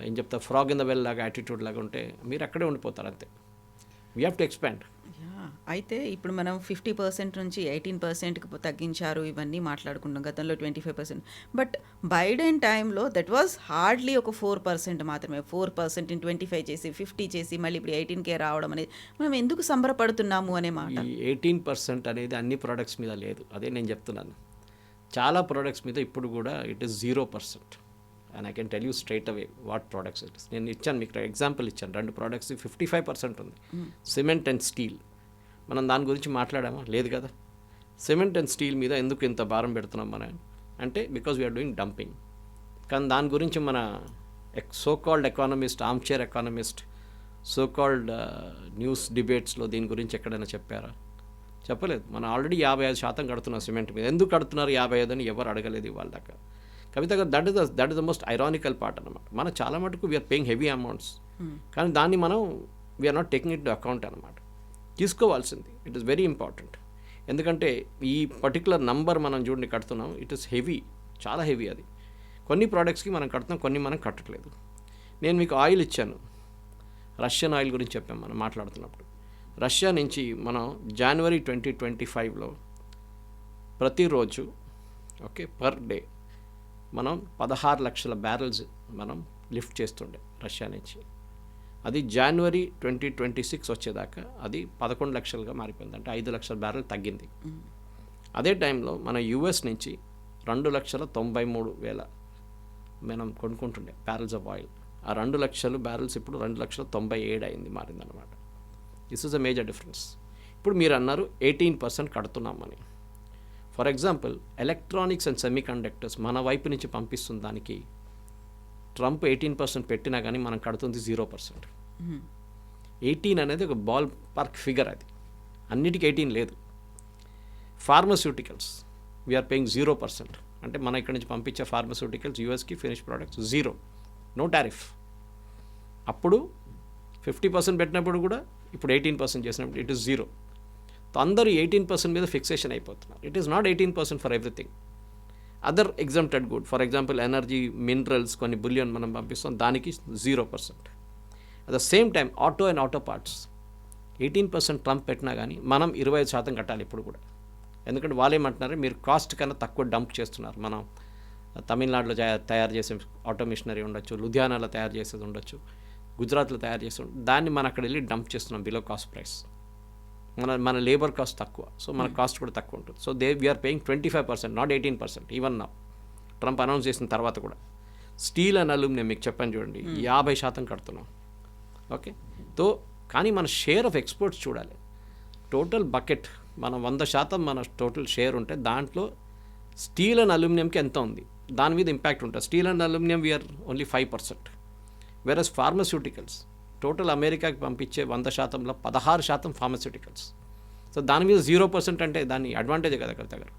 ఏం చెప్తా ఫ్రాగ్ ఇన్ ద వెల్ లాగా యాటిట్యూడ్ లాగా ఉంటే మీరు అక్కడే ఉండిపోతారు అంతే. We have to expand. అయితే ఇప్పుడు మనం 50% నుంచి 18%కి తగ్గించారు, ఇవన్నీ మాట్లాడుకున్నాం. గతంలో 25%. బట్ బైడెన్ టైంలో దట్ వాజ్ హార్డ్లీ ఒక 4% మాత్రమే. 4% 25 చేసి 50 చేసి మళ్ళీ ఇప్పుడు 18K రావడం అనేది మనం ఎందుకు సంబరపడుతున్నాము అనే మాట. ఈ 18% అనేది అన్ని ప్రోడక్ట్స్ మీద లేదు, అదే నేను చెప్తున్నాను. చాలా ప్రోడక్ట్స్ మీద ఇప్పుడు కూడా it is 0%. And I can tell you straight away what products it is. నేను ఇచ్చాను మీకు ఎగ్జాంపుల్ ఇచ్చాను, 2 ప్రోడక్ట్స్ 55% ఉంది. సిమెంట్ అండ్ స్టీల్, మనం దాని గురించి మాట్లాడామా? లేదు కదా. సిమెంట్ అండ్ స్టీల్ మీద ఎందుకు ఇంత భారం పెడుతున్నాం మనం అంటే బికాజ్ వీఆర్ డూయింగ్ డంపింగ్. కానీ దాని గురించి మన so called economist, armchair economist, so called news డిబేట్స్లో దీని గురించి ఎక్కడైనా చెప్పారా? చెప్పలేదు. మనం ఆల్రెడీ 55% కడుతున్నాం సిమెంట్ మీద. ఎందుకు కడుతున్నారు 55 అని ఎవరు అడగలేదు ఇవాళ దాకా. కవిత గారు, that is the most ironical part అనమాట. మనం చాలా మటుకు వీఆర్ పేయింగ్ హెవీ అమౌంట్స్, కానీ దాన్ని మనం we're not taking it to account అనమాట. తీసుకోవాల్సింది, ఇట్ ఈస్ వెరీ ఇంపార్టెంట్. ఎందుకంటే ఈ పర్టికులర్ నంబర్ మనం చూడండి కడుతున్నాం, ఇట్ ఈస్ హెవీ, చాలా హెవీ. అది కొన్ని ప్రోడక్ట్స్కి మనం కడుతున్నాం, కొన్ని మనం కట్టట్లేదు. నేను మీకు ఆయిల్ ఇచ్చాను, రష్యన్ ఆయిల్ గురించి చెప్పాం మనం మాట్లాడుతున్నప్పుడు. రష్యా నుంచి మనం జనవరి 2025లో ప్రతిరోజు ఓకే పర్ డే మనం 16 లక్షల బ్యారెల్స్ మనం లిఫ్ట్ చేస్తుండే రష్యా నుంచి. అది జనవరి 2026 వచ్చేదాకా అది 11 లక్షలుగా మారిపోయింది, అంటే 5 లక్షల బ్యారెల్ తగ్గింది. అదే టైంలో మన యూఎస్ నుంచి 2,93,000 మనం కొనుక్కుంటుండే బ్యారెల్స్ ఆఫ్ ఆయిల్. ఆ 2 లక్షలు బ్యారెల్స్ ఇప్పుడు 2,97,000 అయింది, మారిందనమాట. This is a major difference. ఇప్పుడు మీరు అన్నారు 18% కడుతున్నామని. For example electronics and semiconductors మన వైపు నుంచి పంపిస్తుంది, దానికి ట్రంప్ 18% పెట్టినా కానీ మనం కడుతుంది 0%. 18 అనేది ఒక బాల్ పార్క్ ఫిగర్, అది అన్నిటికీ 18 లేదు. ఫార్మస్యూటికల్స్ వీఆర్ పేయింగ్ 0%, అంటే మన ఇక్కడ నుంచి పంపించే ఫార్మస్యూటికల్స్ యూఎస్కి ఫినిష్ ప్రోడక్ట్స్ 0, నో టారిఫ్. అప్పుడు 50% పెట్టినప్పుడు కూడా ఇప్పుడు 18% చేసినప్పుడు ఇట్ ఈస్ 0. అందరూ 18% మీద ఫిక్సేషన్ అయిపోతున్నారు. It is not 18% for everything. Other exempted good, for example energy, minerals, కొన్ని బిలియన్ మనం పంపిస్తాం, దానికి 0%. At the same time auto and auto parts 18% Trump పెట్టినా కానీ మనం 25% కట్టాలి ఇప్పుడు కూడా. ఎందుకంటే వాళ్ళు ఏమంటున్నారు, మీరు కాస్ట్ కన్నా తక్కువ డంప్ చేస్తున్నారు. మనం తమిళనాడులో తయారు చేసే ఆటో మిషనరీ ఉండొచ్చు, లుధియానాలో తయారు చేసేది ఉండొచ్చు, గుజరాత్లో తయారు చేసి దాన్ని మనం అక్కడ వెళ్ళి డంప్ చేస్తున్నాం బిలో కాస్ట్ ప్రైస్. మన లేబర్ కాస్ట్ తక్కువ, సో మన కాస్ట్ కూడా తక్కువ ఉంటుంది. So we're paying 25%, not 18%. Even నా ట్రంప్ అనౌన్స్ చేసిన తర్వాత కూడా స్టీల్ అండ్ అల్యూమినియం మీకు చెప్పాను చూడండి, 50% కడుతున్నాం. ఓకే, కానీ మన షేర్ ఆఫ్ ఎక్స్పోర్ట్స్ చూడాలి. టోటల్ బకెట్ మనం 100% మన టోటల్ షేర్ ఉంటే దాంట్లో స్టీల్ అండ్ అల్యూమినియంకి ఎంత ఉంది, దాని మీద ఇంపాక్ట్ ఉంటుంది. Steel and aluminium we're only 5%. Versus pharmaceuticals total అమెరికాకి పంపించే 100%లో 16% ఫార్మస్యూటికల్స్. సో దాని మీద 0% అంటే దాని అడ్వాంటేజే కదా కవిత గారు.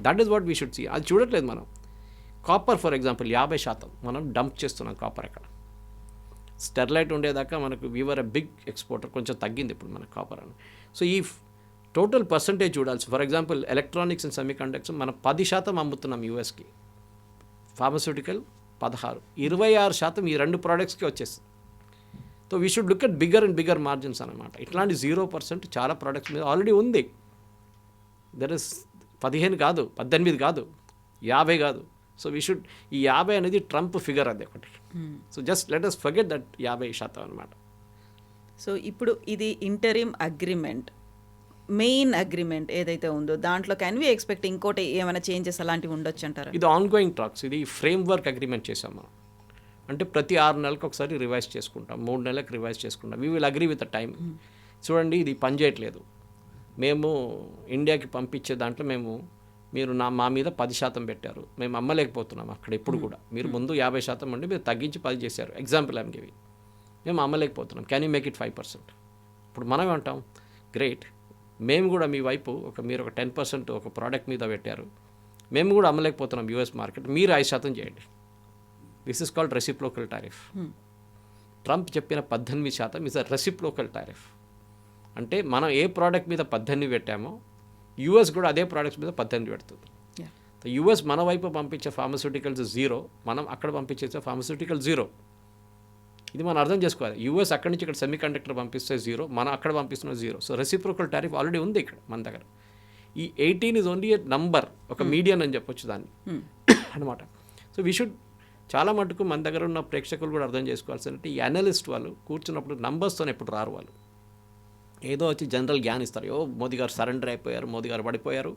That is what we should see. అది చూడట్లేదు మనం. కాపర్ ఫర్ ఎగ్జాంపుల్ 50% మనం డంప్ చేస్తున్నాం కాపర్. అక్కడ స్టెర్లైట్ ఉండేదాకా మనకు వీవర్ ఎ బిగ్ ఎక్స్పోర్టర్, కొంచెం తగ్గింది ఇప్పుడు మనకు కాపర్ అని. సో ఈ టోటల్ పర్సంటేజ్ చూడాల్సి. For example electronics and semi conductors మనం 10% అమ్ముతున్నాం యూఎస్కి, ఫార్మస్యూటికల్ 16, 26% ఈ 2 ప్రోడక్ట్స్కి వచ్చేస్తుంది. So we should look at bigger and bigger margins అనమాట. ఇట్లాంటి 0% చాలా ప్రోడక్ట్స్ మీద ఆల్రెడీ ఉంది. దట్ ఇస్ 15 కాదు, 18 కాదు, 50 కాదు. సో వీ షుడ్, ఈ 50 అనేది ట్రంప్ ఫిగర్ అది ఒకటి. So just let us forget that 50% అనమాట. సో ఇప్పుడు ఇది ఇంటరిమ్ అగ్రిమెంట్, మెయిన్ అగ్రిమెంట్ ఏదైతే ఉందో దాంట్లో కెన్ వి ఎక్స్పెక్ట్ ఇంకోటి ఏమైనా చేంజెస్ అలాంటివి ఉండొచ్చు అంటారా? ఇది ఆన్ గోయింగ్ టాక్స్. ఇది ఫ్రేమ్ వర్క్ అగ్రిమెంట్ చేసాం మనం. అంటే ప్రతి 6 నెలలకు ఒకసారి రివైజ్ చేసుకుంటాం, 3 నెలలకు రివైజ్ చేసుకుంటాం. We will agree with the time. చూడండి, ఇది పని చేయట్లేదు. మేము ఇండియాకి పంపించే దాంట్లో మీరు మా మీద 10% పెట్టారు, మేము అమ్మలేకపోతున్నాం అక్కడ ఎప్పుడు కూడా. మీరు ముందు 50% ఉండి మీరు తగ్గించి 10 చేశారు. Example I'm giving. మేము అమ్మలేకపోతున్నాం, క్యాన్ యూ మేక్ ఇట్ 5%? ఇప్పుడు మనం ఏమంటాం, గ్రేట్, మేము కూడా మీ వైపు మీరు ఒక 10% ఒక ప్రోడక్ట్ మీద పెట్టారు, మేము కూడా అమ్మలేకపోతున్నాం యూఎస్ మార్కెట్, మీరు 5% చేయండి. This is called reciprocal tariff. Trump చెప్పిన 18% ఇస్ అ రెసిప్రోకల్ టారిఫ్. అంటే మనం ఏ ప్రోడక్ట్ మీద 18 పెట్టామో యూఎస్ కూడా అదే ప్రోడక్ట్స్ మీద 18 పెడుతుంది. యూఎస్ మన వైపు పంపించే ఫార్మస్యూటికల్స్ 0, మనం అక్కడ పంపించే ఫార్మస్యూటికల్ 0. ఇది మనం అర్థం చేసుకోవాలి. యూఎస్ అక్కడి నుంచి ఇక్కడ సెమీ కండక్టర్ పంపిస్తే 0, మనం అక్కడ పంపిస్తున్న 0. సో రెసిప్రోకల్ టారిఫ్ ఆల్రెడీ ఉంది ఇక్కడ మన దగ్గర. ఈ 18 ఇస్ ఓన్లీ ఏ నంబర్, ఒక మీడియన్ అని చెప్పొచ్చు దాన్ని అనమాట. సో వీ షుడ్, చాలా మటుకు మన దగ్గర ఉన్న ప్రేక్షకులు కూడా అర్థం చేసుకోవాల్సిందంటే, ఈ అనలిస్ట్ వాళ్ళు కూర్చున్నప్పుడు నంబర్స్తో ఎప్పుడు రారు. వాళ్ళు ఏదో వచ్చి జనరల్ జ్ఞాన్ ఇస్తారు. మోదీ గారు సరెండర్ అయిపోయారు, మోదీ గారు పడిపోయారు.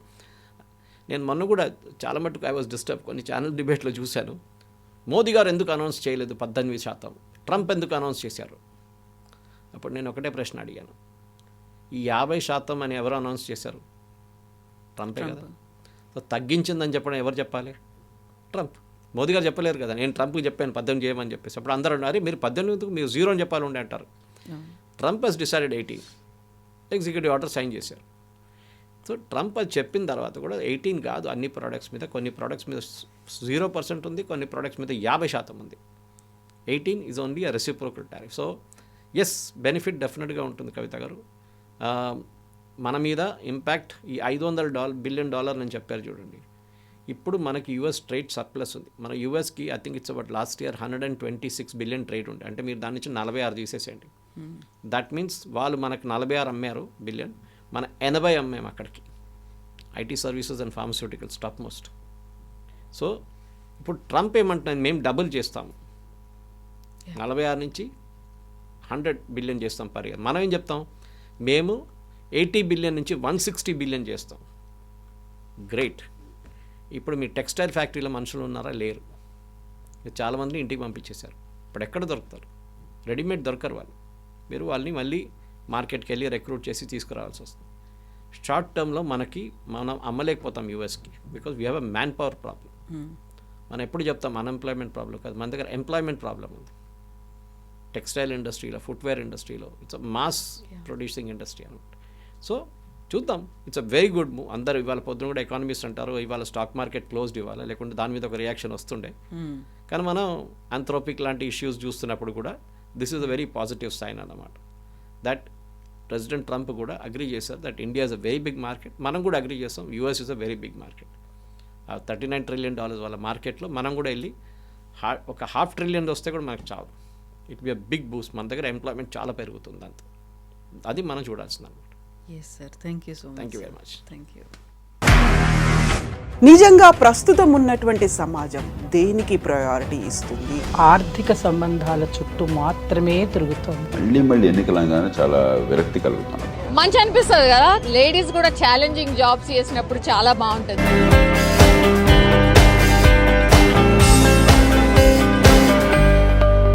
నేను మొన్న కూడా చాలా మటుకు ఐ వాజ్ డిస్టర్బ్, కొన్ని ఛానల్ డిబేట్లో చూశాను. మోదీ గారు ఎందుకు అనౌన్స్ చేయలేదు 18%, ట్రంప్ ఎందుకు అనౌన్స్ చేశారు? అప్పుడు నేను ఒకటే ప్రశ్న అడిగాను, ఈ 50% అని ఎవరు అనౌన్స్ చేశారు? ట్రంపే కదా. సో తగ్గించిందని చెప్పడం ఎవరు చెప్పాలి? ట్రంప్. మోదీ గారు చెప్పలేరు కదా, నేను ట్రంప్కి చెప్పాను 18 చేయమని చెప్పేసి. అప్పుడు అందరూ అన్నారు, మీరు 18 మీరు 0 అని చెప్పాలి ఉండే అంటారు. Trump he's decided 18, executive order sign చేశారు. సో ట్రంప్ అది చెప్పిన తర్వాత కూడా 18 కాదు, అన్ని ప్రోడక్ట్స్ మీద, కొన్ని ప్రోడక్ట్స్ మీద 0% ఉంది, కొన్ని ప్రోడక్ట్స్ మీద 50% ఉంది. 18 is only a reciprocal tariff. So yes, benefit డెఫినెట్గా ఉంటుంది కవిత గారు. మన మీద ఇంపాక్ట్ ఈ $500 బిలియన్ అని చెప్పారు చూడండి. ఇప్పుడు మనకి యూఎస్ ట్రేడ్ సర్ప్లస్ ఉంది. మన యూఎస్కి I think it's about last year 126 billion trade ఉండే. అంటే మీరు దాని నుంచి 46 తీసేసేయండి. దట్ మీన్స్ వాళ్ళు మనకు 46 అమ్మారు బిలియన్, మన 80 అమ్మాము అక్కడికి. IT services and pharmaceuticals top most. So ఇప్పుడు ట్రంప్ ఏమంటున్నాను, మేము డబుల్ చేస్తాము, 46 నుంచి 100 బిలియన్ చేస్తాం పర్ ఇయర్. మనం ఏం చెప్తాం, మేము 80 బిలియన్ నుంచి 160 బిలియన్ చేస్తాం. గ్రేట్. ఇప్పుడు మీ టెక్స్టైల్ ఫ్యాక్టరీలో మనుషులు ఉన్నారా? లేరు. చాలామందిని ఇంటికి పంపించేశారు. ఇప్పుడు ఎక్కడ దొరుకుతారు? రెడీమేడ్ దొరకరు వాళ్ళు. మీరు వాళ్ళని మళ్ళీ మార్కెట్కి వెళ్ళి రిక్రూట్ చేసి తీసుకురావాల్సి వస్తుంది. షార్ట్ టర్మ్లో మనం అమ్మలేకపోతాం యూఎస్కి, because we have a manpower problem. మనం ఎప్పుడు చెప్తాం అన్ఎంప్లాయ్మెంట్ ప్రాబ్లం కాదు, మన దగ్గర ఎంప్లాయ్మెంట్ ప్రాబ్లం ఉంది. టెక్స్టైల్ ఇండస్ట్రీలో, ఫుట్వేర్ ఇండస్ట్రీలో it's a mass producing industry అనమాట. సో చూద్దాం, it's a very good move. అందరూ ఇవాళ పొద్దున కూడా ఎకానమిస్ట్ అంటారు ఇవాళ స్టాక్ మార్కెట్ క్లోజ్డ్ ఇవ్వాలి, లేకుంటే దాని మీద ఒక రియాక్షన్ వస్తుండే. కానీ మనం ఆంథ్రోపిక్ లాంటి ఇష్యూస్ చూస్తున్నప్పుడు కూడా this is a very positive sign అన్నమాట. దట్ ప్రెసిడెంట్ ట్రంప్ కూడా అగ్రీ చేశారు that India is a very big market. మనం కూడా అగ్రీ చేస్తాం US is a very big market. $39 trillion వాళ్ళ మార్కెట్లో మనం కూడా వెళ్ళి ఒక $500 బిలియన్ వస్తే కూడా మనకు చాలు. It be a big boost. మన దగ్గర ఎంప్లాయ్మెంట్ చాలా పెరుగుతుంది. అంత అది మనం చూడాల్సింది అనమాట. Yes, sir. Thank you so much. Thank you very much. Thank you. నిజంగా ప్రస్తుతం ఉన్నటువంటి సమాజం దేనికి ప్రయారిటీ ఇస్తుంది? ఆర్థిక సంబంధాల చుట్టూ మాత్రమే తిరుగుతోంది. మళ్ళీ ఎన్నికలంగానే చాలా విరక్తి కలుగుతున్నాం. మంచి అనిపిస్తుంది కదా, లేడీస్ కూడా ఛాలెంజింగ్ జాబ్స్ చేసినప్పుడు చాలా బాగుంటుంది.